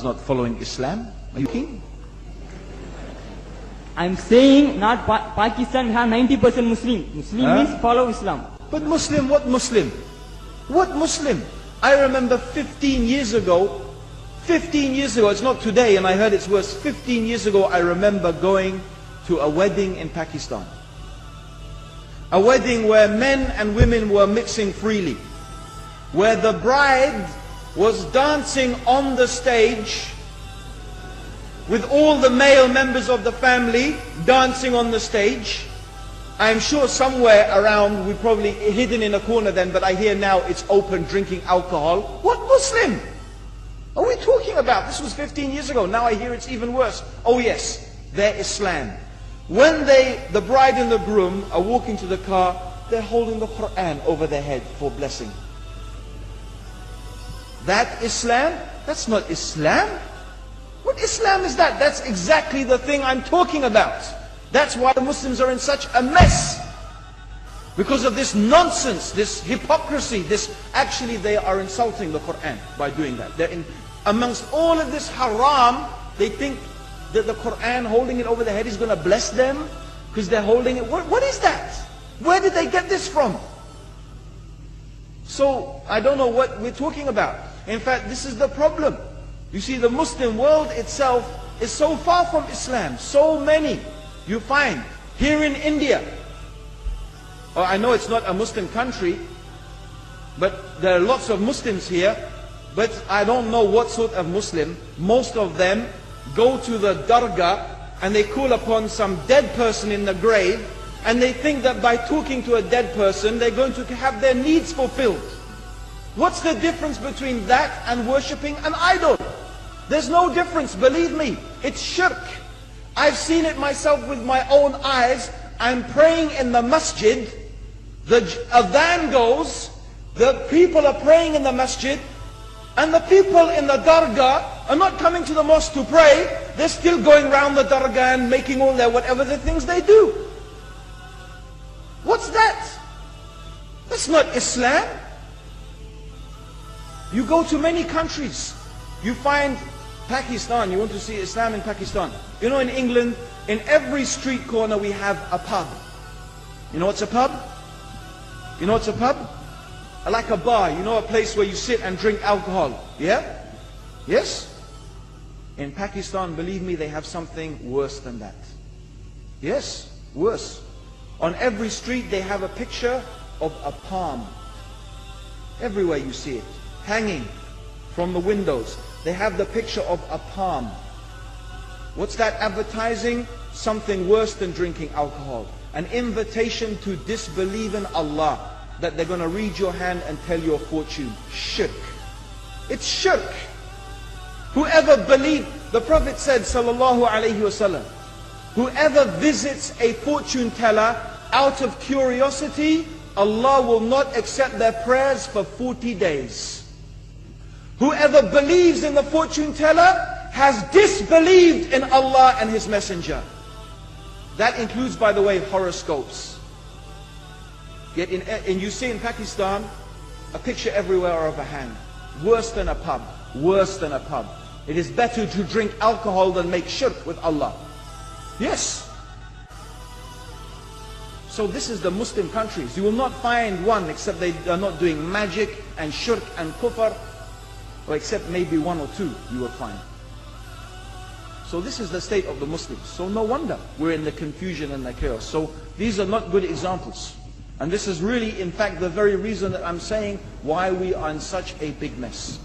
is not following Islam. Are you kidding? I'm saying not Pakistan, we have 90% Muslim. Muslim means follow Islam. But Muslim, what Muslim? What Muslim? I remember 15 years ago, it's not today and I heard it's worse, 15 years ago I remember going to a wedding in Pakistan. A wedding where men and women were mixing freely. Where the bride was dancing on the stage with all the male members of the family dancing on the stage. I'm sure somewhere around, we probably hidden in a corner then, but I hear now it's open, drinking alcohol. What Muslim are we talking about? This was 15 years ago. Now I hear it's even worse. Oh yes, they're Islam. When the bride and the groom are walking to the car, they're holding the Quran over their head for blessing. That Islam? That's not Islam. What Islam is that? That's exactly the thing I'm talking about. That's why the Muslims are in such a mess. Because of this nonsense, this hypocrisy, actually they are insulting the Quran by doing that. Amongst all of this haram, they think that the Quran, holding it over their head, is going to bless them because they're holding it. What is that? Where did they get this from? So, I don't know what we're talking about. In fact, this is the problem. You see, the Muslim world itself is so far from Islam. So many you find here in India. Oh, I know it's not a Muslim country, but there are lots of Muslims here. But I don't know what sort of Muslim. Most of them go to the dargah and they call upon some dead person in the grave, and they think that by talking to a dead person they're going to have their needs fulfilled. What's the difference between that and worshipping an idol? There's no difference, believe me. It's shirk. I've seen it myself with my own eyes. I'm praying in the masjid, the adhan goes, the people are praying in the masjid, and the people in the dargah are not coming to the mosque to pray. They're still going around the dargah and making all their whatever the things they do. What's that? That's not Islam. You go to many countries, you find Pakistan, you want to see Islam in Pakistan. You know, in England, in every street corner we have a pub. You know what's a pub? You know what's a pub? Like a bar, you know, a place where you sit and drink alcohol. Yeah? Yes? In Pakistan, believe me, they have something worse than that. Yes, worse. On every street they have a picture of a palm. Everywhere you see it, hanging from the windows. They have the picture of a palm. What's that advertising? Something worse than drinking alcohol. An invitation to disbelieve in Allah, that they're going to read your hand and tell your fortune. Shirk. It's shirk. Whoever believed, the Prophet said, sallallahu alaihi wasallam, whoever visits a fortune teller out of curiosity, Allah will not accept their prayers for 40 days. Whoever believes in the fortune teller has disbelieved in Allah and His Messenger. That includes, by the way, horoscopes. Yet you see in Pakistan a picture everywhere of a hand. Worse than a pub. Worse than a pub. It is better to drink alcohol than make shirk with Allah. Yes. So this is the Muslim countries. You will not find one except they are not doing magic and shirk and kufr, or except maybe one or two you will find. So this is the state of the Muslims. So no wonder we're in the confusion and the chaos. So these are not good examples. And this is really, in fact, the very reason that I'm saying why we are in such a big mess.